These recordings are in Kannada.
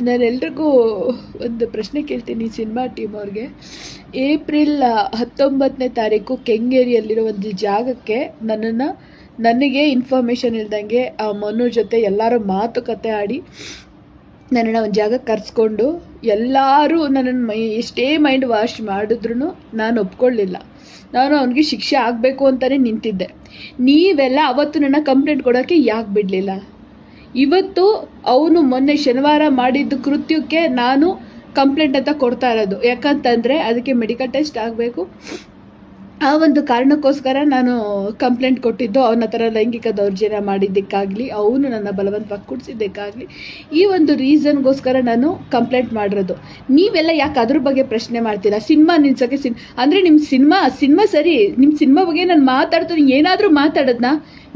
ನಾನೆಲ್ರಿಗೂ ಒಂದು ಪ್ರಶ್ನೆ ಕೇಳ್ತೀನಿ ಸಿನಿಮಾ ಟೀಮ್ ಅವ್ರಿಗೆ. ಏಪ್ರಿಲ್ 19ನೇ ತಾರೀಕು ಕೆಂಗೇರಿಯಲ್ಲಿರೋ ಒಂದು ಜಾಗಕ್ಕೆ ನನಗೆ ಇನ್ಫಾರ್ಮೇಷನ್ ಇಲ್ದಂಗೆ ಆ ಮನು ಜೊತೆ ಎಲ್ಲರೂ ಮಾತುಕತೆ ಆಡಿ ನನ್ನನ್ನು ಒಂದು ಜಾಗಕ್ಕೆ ಕರೆಸ್ಕೊಂಡು ಎಲ್ಲರೂ ನನ್ನನ್ನು ಎಷ್ಟೇ ಮೈಂಡ್ ವಾಶ್ ಮಾಡಿದ್ರು ನಾನು ಒಪ್ಕೊಳ್ಳಿಲ್ಲ. ನಾನು ಅವನಿಗೆ ಶಿಕ್ಷೆ ಆಗಬೇಕು ಅಂತಲೇ ನಿಂತಿದ್ದೆ. ನೀವೆಲ್ಲ ಅವತ್ತು ನನ್ನ ಕಂಪ್ಲೇಂಟ್ ಕೊಡೋಕ್ಕೆ ಯಾಕೆ ಬಿಡಲಿಲ್ಲ? ಇವತ್ತು ಅವನು ಮೊನ್ನೆ ಶನಿವಾರ ಮಾಡಿದ್ದು ಕೃತ್ಯಕ್ಕೆ ನಾನು ಕಂಪ್ಲೇಂಟ್ ಅಂತ ಕೊಡ್ತಾ ಇರೋದು. ಯಾಕಂತಂದರೆ ಅದಕ್ಕೆ ಮೆಡಿಕಲ್ ಟೆಸ್ಟ್ ಆಗಬೇಕು. ಆ ಒಂದು ಕಾರಣಕ್ಕೋಸ್ಕರ ನಾನು ಕಂಪ್ಲೇಂಟ್ ಕೊಟ್ಟಿದ್ದು. ಅವನ ಹತ್ರ ಲೈಂಗಿಕ ದೌರ್ಜನ್ಯ ಮಾಡಿದ್ದಕ್ಕಾಗಲಿ, ಅವನು ನನ್ನ ಬಲವಂತವಾಗಿ ಕುಡಿಸಿದ್ದಕ್ಕಾಗಲಿ, ಈ ಒಂದು ರೀಸನ್ಗೋಸ್ಕರ ನಾನು ಕಂಪ್ಲೇಂಟ್ ಮಾಡಿರೋದು. ನೀವೆಲ್ಲ ಯಾಕೆ ಅದ್ರ ಬಗ್ಗೆ ಪ್ರಶ್ನೆ ಮಾಡ್ತೀರಾ? ಸಿನಿಮಾ ನಿಲ್ಸೋಕ್ಕೆ ಅಂದರೆ ನಿಮ್ಮ ಸಿನಿಮಾ ಸರಿ, ನಿಮ್ಮ ಸಿನಿಮಾ ಬಗ್ಗೆ ನಾನು ಮಾತಾಡ್ತೀನಿ. ಏನಾದರೂ ಮಾತಾಡೋದನ್ನ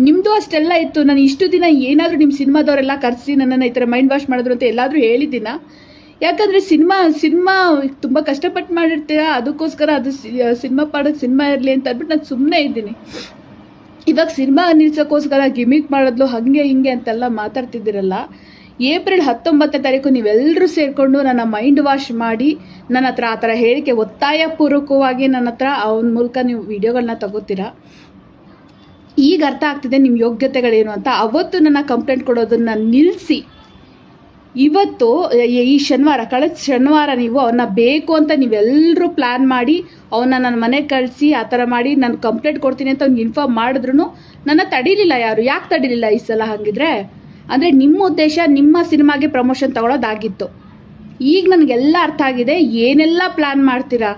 ನಿಮ್ಮದು ಅಷ್ಟೆಲ್ಲ ಇತ್ತು. ನಾನು ಇಷ್ಟು ದಿನ ಏನಾದರೂ ನಿಮ್ಮ ಸಿನಿಮಾದವರೆಲ್ಲ ಕರೆಸಿ ನನ್ನನ್ನು ಈ ಥರ ಮೈಂಡ್ ವಾಶ್ ಮಾಡಿದ್ರು ಅಂತ ಎಲ್ಲಾದರೂ ಹೇಳಿದ್ದೀನ? ಯಾಕಂದರೆ ಸಿನಿಮಾ ತುಂಬ ಕಷ್ಟಪಟ್ಟು ಮಾಡಿರ್ತೀರ, ಅದಕ್ಕೋಸ್ಕರ ಅದು ಸಿನಿಮಾ ಪಾಡೋಕ್ಕೆ ಸಿನಿಮಾ ಇರಲಿ ಅಂತ ಅಂದ್ಬಿಟ್ಟು ನಾನು ಸುಮ್ಮನೆ ಇದ್ದೀನಿ. ಇವಾಗ ಸಿನಿಮಾ ನಿಲ್ಸೋಕ್ಕೋಸ್ಕರ ಗಿಮಿಕ್ ಮಾಡೋದು ಹಾಗೆ ಹಿಂಗೆ ಅಂತೆಲ್ಲ ಮಾತಾಡ್ತಿದ್ದೀರಲ್ಲ. ಏಪ್ರಿಲ್ 19ನೇ ತಾರೀಕು ನೀವೆಲ್ಲರೂ ಸೇರಿಕೊಂಡು ನನ್ನ ಮೈಂಡ್ ವಾಶ್ ಮಾಡಿ ನನ್ನ ಹತ್ರ ಆ ಥರ ಹೇಳಿಕೆ ಒತ್ತಾಯಪೂರ್ವಕವಾಗಿ ನನ್ನ ಹತ್ರ ಅವನ ಮೂಲಕ ನೀವು ವಿಡಿಯೋಗಳನ್ನ ತಗೋತೀರಾ. ಈಗ ಅರ್ಥ ಆಗ್ತಿದೆ ನಿಮ್ಮ ಯೋಗ್ಯತೆಗಳೇನು ಅಂತ. ಅವತ್ತು ನನ್ನ ಕಂಪ್ಲೇಂಟ್ ಕೊಡೋದನ್ನು ನಿಲ್ಲಿಸಿ ಇವತ್ತು ಈ ಕಳೆದ ಶನಿವಾರ ನೀವು ಅವನ್ನ ಬೇಕು ಅಂತ ನೀವೆಲ್ಲರೂ ಪ್ಲ್ಯಾನ್ ಮಾಡಿ ಅವನ್ನ ನನ್ನ ಮನೆಗೆ ಕಳಿಸಿ ಆ ಥರ ಮಾಡಿ ನಾನು ಕಂಪ್ಲೇಂಟ್ ಕೊಡ್ತೀನಿ ಅಂತ ಅವ್ನಿಗೆ ಇನ್ಫಾರ್ಮ್ ಮಾಡಿದ್ರು ನನ್ನ ತಡೀಲಿಲ್ಲ. ಯಾಕೆ ತಡೀಲಿಲ್ಲ ಈ ಸಲ? ಹಾಗಿದ್ರೆ ಅಂದರೆ ನಿಮ್ಮ ಉದ್ದೇಶ ನಿಮ್ಮ ಸಿನಿಮಾಗೆ ಪ್ರಮೋಷನ್ ತಗೊಳ್ಳೋದಾಗಿತ್ತು. ಈಗ ನನಗೆಲ್ಲ ಅರ್ಥ ಆಗಿದೆ ಏನೆಲ್ಲ ಪ್ಲ್ಯಾನ್ ಮಾಡ್ತೀರಾ.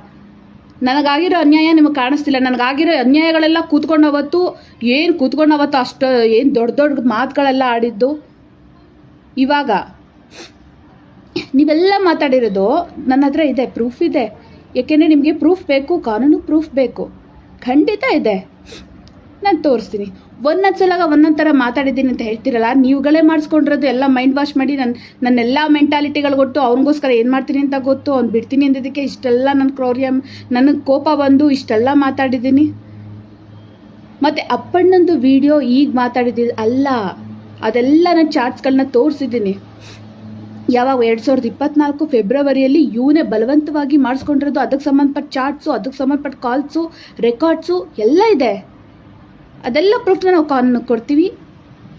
ನನಗಾಗಿರೋ ಅನ್ಯಾಯ ನಿಮಗೆ ಕಾಣಿಸ್ತಿಲ್ಲ. ನನಗಾಗಿರೋ ಅನ್ಯಾಯಗಳೆಲ್ಲ ಕೂತ್ಕೊಂಡವತ್ತು ಅಷ್ಟು ಏನು ದೊಡ್ಡ ಮಾತುಗಳೆಲ್ಲ ಆಡಿದ್ದು. ಇವಾಗ ನೀವೆಲ್ಲ ಮಾತಾಡಿರೋದು ನನ್ನ ಹತ್ರ ಇದೆ, ಪ್ರೂಫ್ ಇದೆ. ಯಾಕೆಂದರೆ ನಿಮಗೆ ಪ್ರೂಫ್ ಬೇಕು, ಕಾನೂನು ಪ್ರೂಫ್ ಬೇಕು, ಖಂಡಿತ ಇದೆ. ನಾನು ತೋರಿಸ್ತೀನಿ. ಒಂದೊಂದು ಸಲ ಒಂದೊಂದು ಥರ ಮಾತಾಡಿದ್ದೀನಿ ಅಂತ ಹೇಳ್ತಿರಲ್ಲ, ನೀವುಗಳೇ ಮಾಡಿಸ್ಕೊಂಡಿರೋದು ಎಲ್ಲ ಮೈಂಡ್ ವಾಶ್ ಮಾಡಿ ನನ್ನೆಲ್ಲ ಮೆಂಟಾಲಿಟಿಗಳು ಗೊತ್ತು. ಅವನಿಗೋಸ್ಕರ ಏನು ಮಾಡ್ತೀನಿ ಅಂತ ಗೊತ್ತು. ಅವ್ನು ಬಿಡ್ತೀನಿ ಅಂದಿದ್ದಕ್ಕೆ ಇಷ್ಟೆಲ್ಲ ನನ್ನ ಕ್ರೌರ್ಯ, ನನಗೆ ಕೋಪ ಬಂದು ಇಷ್ಟೆಲ್ಲ ಮಾತಾಡಿದ್ದೀನಿ. ಮತ್ತು ಅಪ್ಪಣ್ಣಂದು ವಿಡಿಯೋ ಈಗ ಮಾತಾಡಿದ್ದೀನಿ ಅಲ್ಲ, ಅದೆಲ್ಲ ನಾನು ಚಾರ್ಟ್ಸ್ಗಳನ್ನ ತೋರಿಸಿದ್ದೀನಿ. ಯಾವಾಗ 2024 ಫೆಬ್ರವರಿಯಲ್ಲಿ ಇವನೇ ಬಲವಂತವಾಗಿ ಮಾಡಿಸ್ಕೊಂಡಿರೋದು. ಅದಕ್ಕೆ ಸಂಬಂಧಪಟ್ಟ ಚಾರ್ಟ್ಸು, ಅದಕ್ಕೆ ಸಂಬಂಧಪಟ್ಟ ಕಾಲ್ಸು, ರೆಕಾರ್ಡ್ಸು ಎಲ್ಲ ಇದೆ. ಅದೆಲ್ಲ ಪ್ರೂಫ್ನ ನಾವು ಕೊಡ್ತೀವಿ,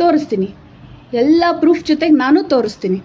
ತೋರಿಸ್ತೀನಿ. ಎಲ್ಲ ಪ್ರೂಫ್ ಜೊತೆಗೆ ನಾನು ತೋರಿಸ್ತೀನಿ.